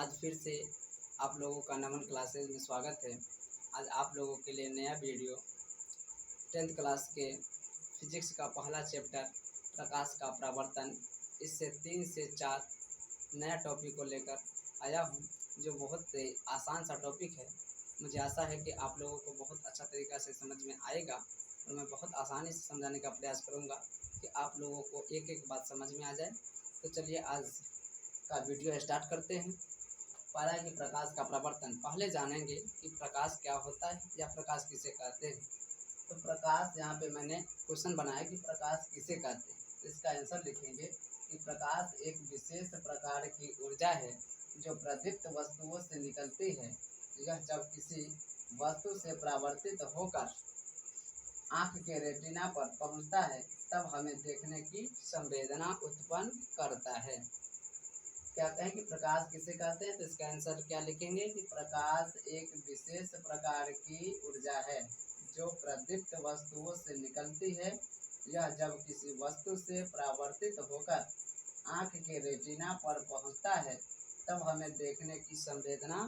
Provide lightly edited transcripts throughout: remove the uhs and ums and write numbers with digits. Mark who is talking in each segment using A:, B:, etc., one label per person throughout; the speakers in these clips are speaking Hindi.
A: आज फिर से आप लोगों का नमन क्लासेस में स्वागत है। आज आप लोगों के लिए नया वीडियो 10th क्लास के फिजिक्स का पहला चैप्टर प्रकाश का परावर्तन, इससे 3 से 4 नया टॉपिक को लेकर आया हूं, जो बहुत आसान सा टॉपिक है। मुझे आशा है कि आप लोगों को बहुत अच्छा तरीक़ा से समझ में आएगा और मैं बहुत आसानी से समझाने का प्रयास करूंगा कि आप लोगों को एक एक बात समझ में आ जाए। तो चलिए आज का वीडियो स्टार्ट करते हैं। पहला है कि प्रकाश का परावर्तन। पहले जानेंगे कि प्रकाश क्या होता है या प्रकाश किसे कहते हैं। तो प्रकाश, यहाँ पे मैंने क्वेश्चन बनाया कि प्रकाश किसे कहते हैं, तो इसका आंसर लिखेंगे कि प्रकाश एक विशेष प्रकार की ऊर्जा है जो प्रदीप्त वस्तुओं से निकलती है। यह जब किसी वस्तु से परावर्तित होकर आँख के रेटिना पर पहुँचता है तब हमें देखने की संवेदना उत्पन्न करता है। क्या कहें कि प्रकाश किसे कहते हैं, तो इसका आंसर क्या लिखेंगे कि प्रकाश एक विशेष प्रकार की ऊर्जा है जो प्रदीप्त वस्तुओं से निकलती है। यह जब किसी वस्तु से परावर्तित होकर आँख के रेटिना पर पहुँचता है तब हमें देखने की संवेदना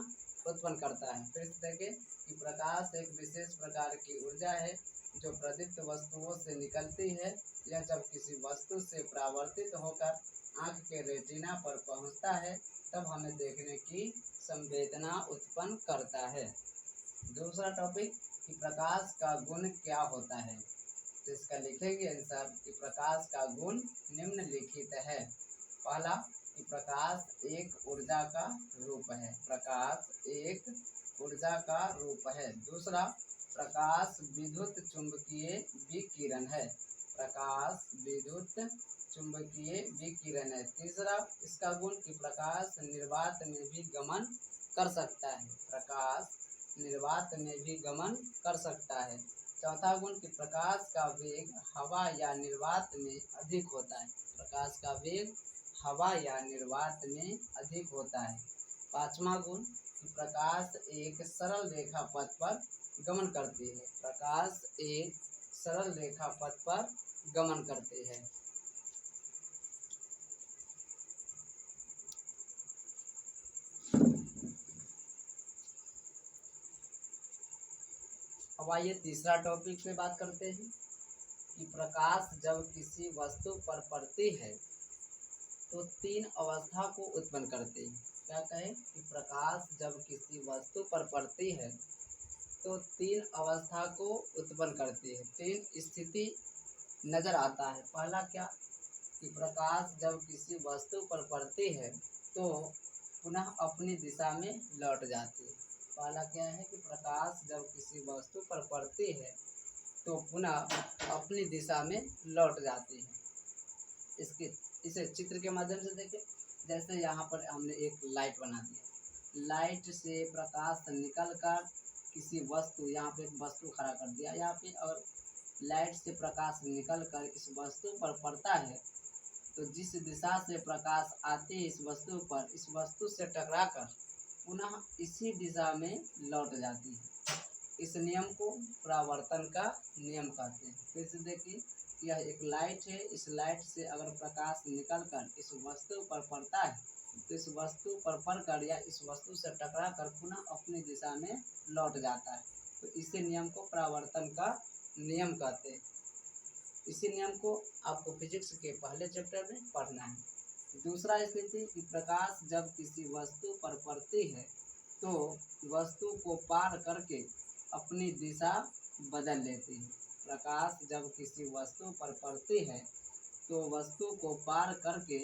A: उत्पन्न करता है। फिर से देखें कि प्रकाश एक विशेष प्रकार की ऊर्जा है जो प्रदीप्त वस्तुओं से निकलती है। यह जब किसी वस्तु से परावर्तित होकर आँख के रेटिना पर पहुँचता है तब हमें देखने की संवेदना उत्पन्न करता है। दूसरा टॉपिक कि प्रकाश का गुण क्या होता है, तो इसका लिखेंगे आंसर कि प्रकाश का गुण निम्नलिखित है। पहला कि प्रकाश एक ऊर्जा का रूप है। प्रकाश एक ऊर्जा का रूप है। दूसरा, प्रकाश विद्युत चुंबकीय विकिरण है। प्रकाश विद्युत चुंबकीय विकिरण है। तीसरा, इसका गुण कि प्रकाश निर्वात में भी गमन कर सकता है। प्रकाश निर्वात में भी गमन कर सकता है। चौथा गुण कि प्रकाश का वेग हवा या निर्वात में अधिक होता है। प्रकाश का वेग हवा या निर्वात में अधिक होता है। पांचवा गुण कि प्रकाश एक सरल रेखा पथ पर गमन करती है। प्रकाश एक सरल रेखा पथ पर गमन करते हैं। अब आइए तीसरा टॉपिक पे बात करते हैं कि प्रकाश जब किसी वस्तु पर पड़ती है तो 3 अवस्था को उत्पन्न करती है। क्या कहें कि प्रकाश जब किसी वस्तु पर पड़ती है तो 3 अवस्था को उत्पन्न करती है। 3 स्थिति नजर आता है। पहला क्या कि प्रकाश जब किसी वस्तु पर पड़ती है तो पुनः अपनी दिशा में लौट जाती है। पहला क्या है कि प्रकाश जब किसी वस्तु पर पड़ती है तो पुनः अपनी दिशा में लौट जाती है। इसे चित्र के माध्यम से देखें। जैसे यहाँ पर हमने एक लाइट बना दिया, लाइट से प्रकाश निकल कर किसी वस्तु, यहाँ पे एक वस्तु खड़ा कर दिया यहाँ पे, और लाइट से प्रकाश निकल कर इस वस्तु पर पड़ता है तो जिस दिशा से प्रकाश आते इस वस्तु पर, इस वस्तु से टकराकर पुनः इसी दिशा में लौट जाती है। इस नियम को परावर्तन का नियम कहते हैं। फिर से देखिए, यह एक लाइट है। इस लाइट से अगर प्रकाश निकलकर इस वस्तु पर पड़ता है तो इस वस्तु पर पड़कर या इस वस्तु से टकराकर पुनः अपनी दिशा में लौट जाता है। तो इसी नियम को परावर्तन का नियम कहते हैं। इसी नियम को आपको फिजिक्स के पहले चैप्टर में पढ़ना है। दूसरा स्थिति कि प्रकाश जब किसी वस्तु पर पड़ती है तो वस्तु को पार करके अपनी दिशा बदल लेती है। प्रकाश जब किसी वस्तु पर पड़ती है तो वस्तु को पार करके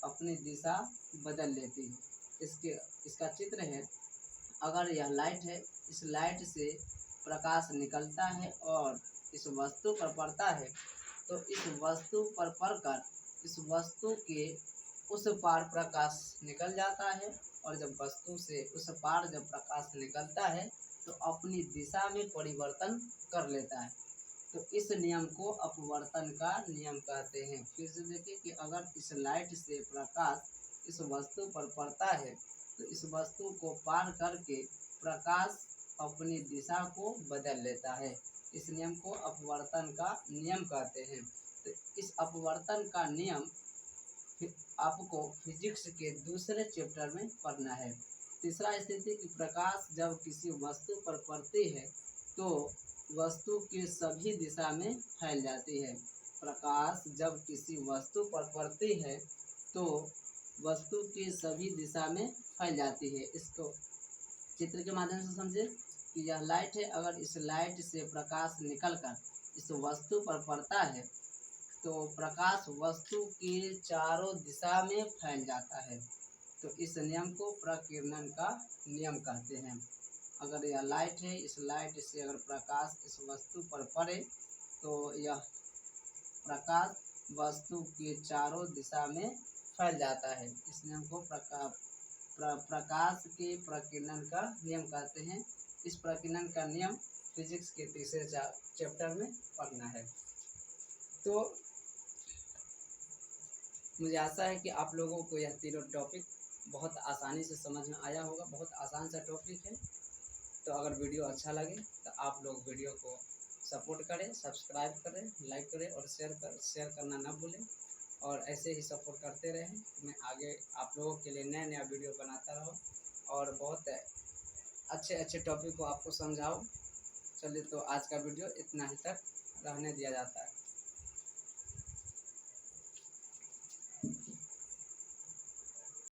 A: अपनी दिशा बदल लेती है। इसका चित्र है। अगर यह लाइट है, इस लाइट से प्रकाश निकलता है और इस वस्तु पर पड़ता है तो इस वस्तु पर पड़कर इस वस्तु के उस पार प्रकाश निकल जाता है, और जब वस्तु से उस पार जब प्रकाश निकलता है तो अपनी दिशा में परिवर्तन कर लेता है। तो इस नियम को अपवर्तन का नियम कहते हैं। फिर से देखिए कि अगर इस लाइट से प्रकाश इस वस्तु पर पड़ता है तो इस वस्तु को पार करके प्रकाश अपनी दिशा को बदल लेता है। इस नियम को अपवर्तन का नियम कहते हैं। तो इस अपवर्तन का नियम आपको फिजिक्स के दूसरे चैप्टर में पढ़ना है। तीसरा स्थिति कि प्रकाश जब किसी वस्तु पर पड़ती है तो वस्तु की सभी दिशा में फैल जाती है। प्रकाश जब किसी वस्तु पर पड़ती है तो वस्तु की सभी दिशा में फैल जाती है। इसको चित्र के माध्यम से समझे कि यह लाइट है, अगर इस लाइट से प्रकाश निकलकर इस वस्तु पर पड़ता है तो प्रकाश वस्तु के चारों दिशा में फैल जाता है। तो इस नियम को प्रकीर्णन का नियम कहते हैं। अगर यह लाइट है, इस लाइट से अगर प्रकाश इस वस्तु पर पड़े तो यह प्रकाश वस्तु के चारों दिशा में फैल जाता है। इस नियम को प्रकाश के प्रकीर्णन का नियम कहते हैं। इस प्रकीर्णन का नियम फिजिक्स के तीसरे चैप्टर में पढ़ना है। तो मुझे आशा है कि आप लोगों को यह तीनों टॉपिक बहुत आसानी से समझ में आया होगा। बहुत आसान सा टॉपिक है। तो अगर वीडियो अच्छा लगे तो आप लोग वीडियो को सपोर्ट करें, सब्सक्राइब करें, लाइक करें और शेयर करना ना भूलें। और ऐसे ही सपोर्ट करते रहें। मैं आगे आप लोगों के लिए नया वीडियो बनाता रहूँ और बहुत अच्छे टॉपिक को आपको समझाऊँ। चलिए, तो आज का वीडियो इतना ही तक रहने दिया जाता है।